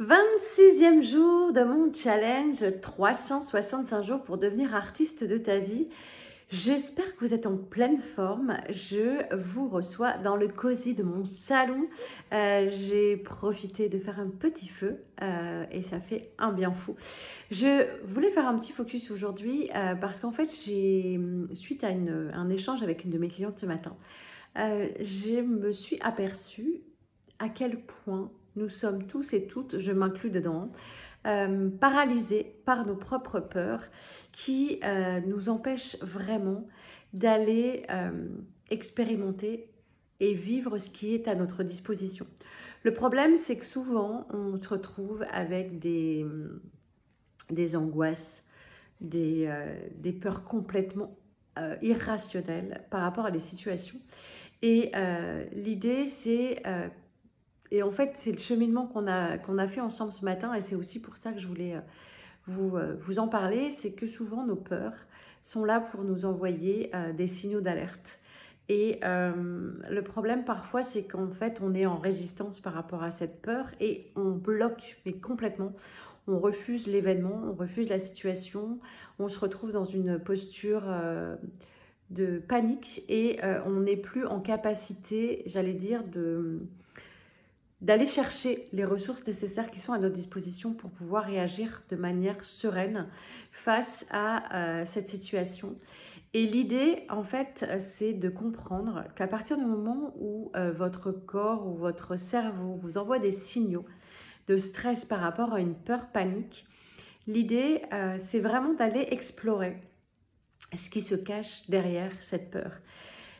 26e jour de mon challenge 365 jours pour devenir artiste de ta vie. J'espère que vous êtes en pleine forme. Je vous reçois dans le cosy de mon salon. J'ai profité de faire un petit feu et ça fait un bien fou. Je voulais faire un petit focus aujourd'hui parce qu'en fait, suite à un échange avec une de mes clientes ce matin, je me suis aperçue à quel point nous sommes tous et toutes, je m'inclus dedans, paralysés par nos propres peurs qui nous empêchent vraiment d'aller expérimenter et vivre ce qui est à notre disposition. Le problème, c'est que souvent, on se retrouve avec des angoisses, des peurs complètement irrationnelles par rapport à des situations. Et l'idée, et en fait, c'est le cheminement qu'on a fait ensemble ce matin, et c'est aussi pour ça que je voulais vous en parler, c'est que souvent nos peurs sont là pour nous envoyer des signaux d'alerte. Et le problème parfois, c'est qu'en fait, on est en résistance par rapport à cette peur et on bloque, mais complètement. On refuse l'événement, on refuse la situation, on se retrouve dans une posture de panique et on n'est plus en capacité, j'allais dire, d'aller chercher les ressources nécessaires qui sont à notre disposition pour pouvoir réagir de manière sereine face à cette situation. Et l'idée, en fait, c'est de comprendre qu'à partir du moment où votre corps ou votre cerveau vous envoie des signaux de stress par rapport à une peur panique, l'idée, c'est vraiment d'aller explorer ce qui se cache derrière cette peur.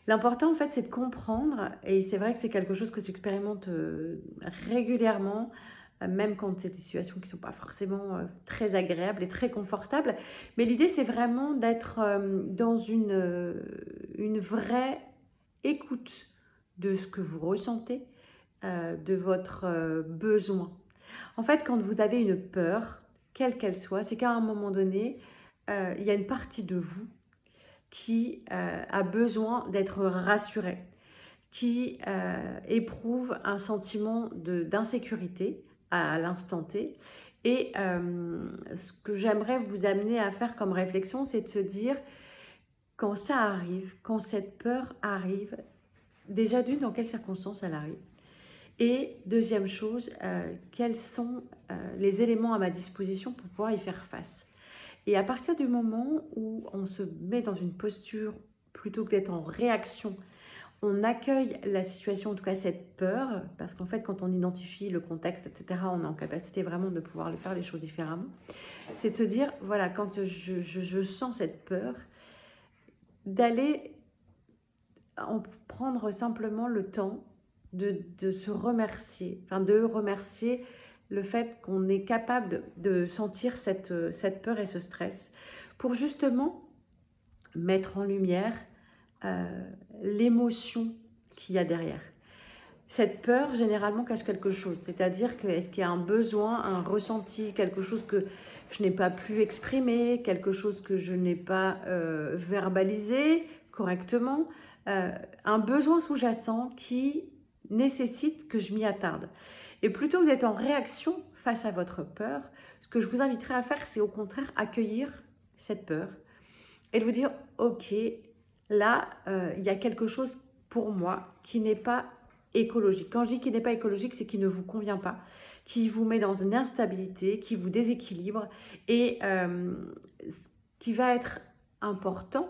L'important, en fait, c'est de comprendre, et c'est vrai que c'est quelque chose que j'expérimente régulièrement, même quand c'est des situations qui ne sont pas forcément très agréables et très confortables. Mais l'idée, c'est vraiment d'être dans une vraie écoute de ce que vous ressentez, de votre besoin. En fait, quand vous avez une peur, quelle qu'elle soit, c'est qu'à un moment donné, il y a une partie de vous qui a besoin d'être rassuré, qui éprouve un sentiment d'insécurité à l'instant T. Et ce que j'aimerais vous amener à faire comme réflexion, c'est de se dire, quand ça arrive, quand cette peur arrive, déjà d'une, dans quelles circonstances elle arrive. Et deuxième chose, quels sont les éléments à ma disposition pour pouvoir y faire face. Et à partir du moment où on se met dans une posture, plutôt que d'être en réaction, on accueille la situation, en tout cas cette peur, parce qu'en fait, quand on identifie le contexte, etc., on est en capacité vraiment de pouvoir le faire les choses différemment. C'est de se dire, voilà, quand je sens cette peur, d'aller en prendre simplement le temps de se remercier, enfin de remercier le fait qu'on est capable de sentir cette peur et ce stress pour justement mettre en lumière l'émotion qu'il y a derrière. Cette peur, généralement, cache quelque chose. C'est-à-dire que est-ce qu'il y a un besoin, un ressenti, quelque chose que je n'ai pas pu exprimer, quelque chose que je n'ai pas verbalisé correctement, un besoin sous-jacent qui nécessite que je m'y attarde. Et plutôt que d'être en réaction face à votre peur, ce que je vous inviterai à faire, c'est au contraire accueillir cette peur et de vous dire, ok, là, il y a quelque chose pour moi qui n'est pas écologique. Quand je dis qu'il n'est pas écologique, c'est qu'il ne vous convient pas, qui vous met dans une instabilité, qui vous déséquilibre et qui va être important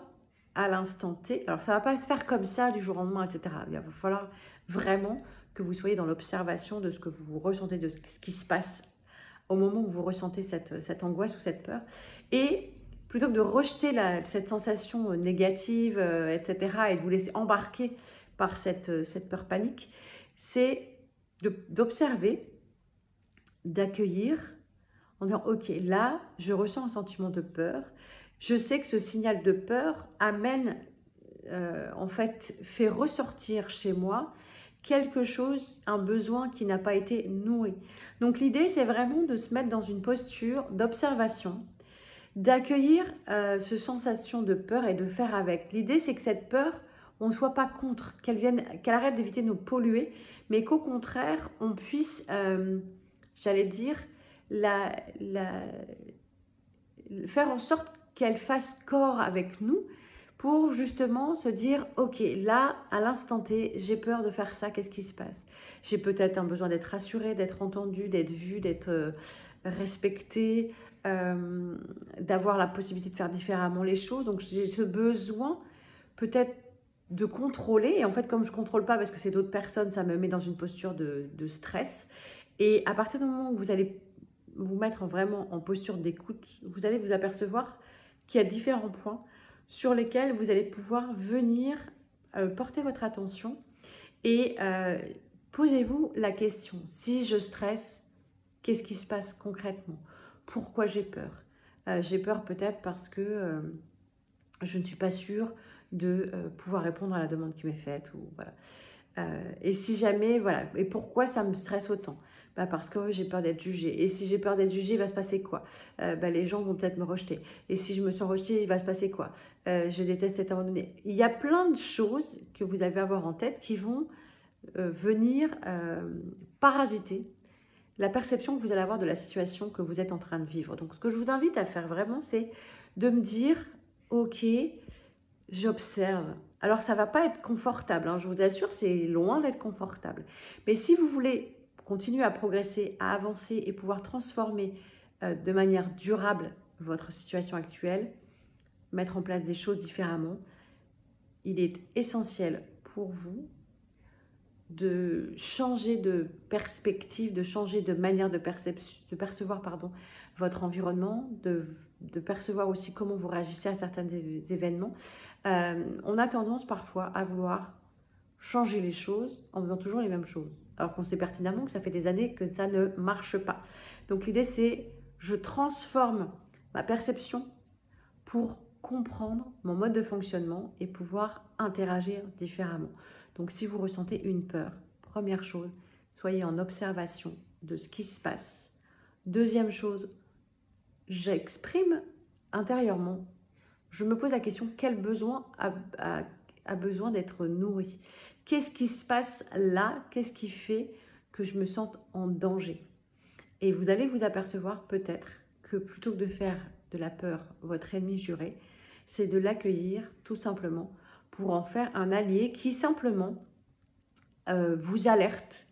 à l'instant T. Alors, ça ne va pas se faire comme ça du jour au lendemain, etc. Il va falloir vraiment que vous soyez dans l'observation de ce que vous ressentez, de ce qui se passe au moment où vous ressentez cette angoisse ou cette peur. Et plutôt que de rejeter cette sensation négative, etc., et de vous laisser embarquer par cette peur panique, c'est d'observer, d'accueillir en disant, ok, là, je ressens un sentiment de peur. Je sais que ce signal de peur amène, en fait, fait ressortir chez moi quelque chose, un besoin qui n'a pas été nourri. Donc l'idée, c'est vraiment de se mettre dans une posture d'observation, d'accueillir ce sensation de peur et de faire avec. L'idée, c'est que cette peur, on ne soit pas contre, qu'elle arrête d'éviter de nous polluer, mais qu'au contraire, on puisse j'allais dire, faire en sorte qu'elle fasse corps avec nous pour justement se dire, ok, là, à l'instant T, j'ai peur de faire ça, qu'est-ce qui se passe? J'ai peut-être un besoin d'être rassurée, d'être entendue, d'être vue, d'être respectée, d'avoir la possibilité de faire différemment les choses. Donc j'ai ce besoin peut-être de contrôler. Et en fait, comme je ne contrôle pas parce que c'est d'autres personnes, ça me met dans une posture de stress. Et à partir du moment où vous allez vous mettre vraiment en posture d'écoute, vous allez vous apercevoir qu'il y a différents points sur lesquels vous allez pouvoir venir porter votre attention et posez-vous la question, si je stresse, qu'est-ce qui se passe concrètement? Pourquoi j'ai peur? J'ai peur peut-être parce que je ne suis pas sûre de pouvoir répondre à la demande qui m'est faite. Ou, voilà. Et si jamais, voilà, et pourquoi ça me stresse autant? Bah parce que j'ai peur d'être jugée. Et si j'ai peur d'être jugée, il va se passer quoi? Bah les gens vont peut-être me rejeter. Et si je me sens rejetée, il va se passer quoi? Je déteste être abandonnée. Il y a plein de choses que vous allez avoir en tête qui vont venir parasiter la perception que vous allez avoir de la situation que vous êtes en train de vivre. Donc ce que je vous invite à faire vraiment, c'est de me dire, ok, j'observe. Alors, ça ne va pas être confortable, hein, je vous assure, c'est loin d'être confortable. Mais si vous voulez continuer à progresser, à avancer et pouvoir transformer de manière durable votre situation actuelle, mettre en place des choses différemment, il est essentiel pour vous de changer de perspective, de changer de manière de percevoir votre environnement, de percevoir aussi comment vous réagissez à certains événements. On a tendance parfois à vouloir changer les choses en faisant toujours les mêmes choses, alors qu'on sait pertinemment que ça fait des années que ça ne marche pas. Donc l'idée c'est, je transforme ma perception pour comprendre mon mode de fonctionnement et pouvoir interagir différemment. Donc si vous ressentez une peur, première chose, soyez en observation de ce qui se passe. Deuxième chose, j'exprime intérieurement. Je me pose la question, quel besoin a besoin d'être nourri? Qu'est-ce qui se passe là? Qu'est-ce qui fait que je me sente en danger? Et vous allez vous apercevoir peut-être que plutôt que de faire de la peur votre ennemi juré, c'est de l'accueillir tout simplement pour en faire un allié qui simplement vous alerte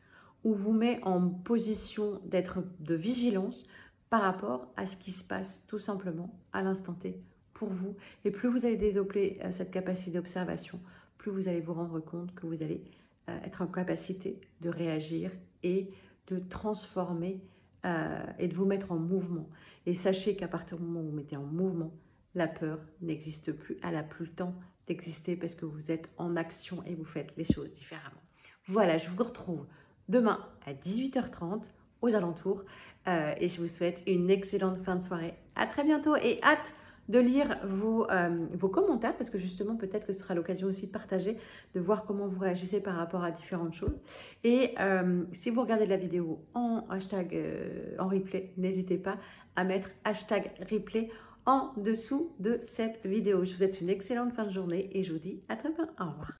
ou vous met en position de vigilance par rapport à ce qui se passe tout simplement à l'instant T pour vous. Et plus vous allez développer cette capacité d'observation, plus vous allez vous rendre compte que vous allez être en capacité de réagir et de transformer et de vous mettre en mouvement. Et sachez qu'à partir du moment où vous mettez en mouvement, la peur n'existe plus, elle n'a plus le temps d'exister parce que vous êtes en action et vous faites les choses différemment. Voilà, je vous retrouve demain à 18h30 aux alentours et je vous souhaite une excellente fin de soirée. À très bientôt et hâte de lire vos commentaires parce que justement peut-être que ce sera l'occasion aussi de partager, de voir comment vous réagissez par rapport à différentes choses. Et si vous regardez la vidéo en hashtag en replay, n'hésitez pas à mettre hashtag replay en dessous de cette vidéo. Je vous souhaite une excellente fin de journée et je vous dis à très bientôt. Au revoir.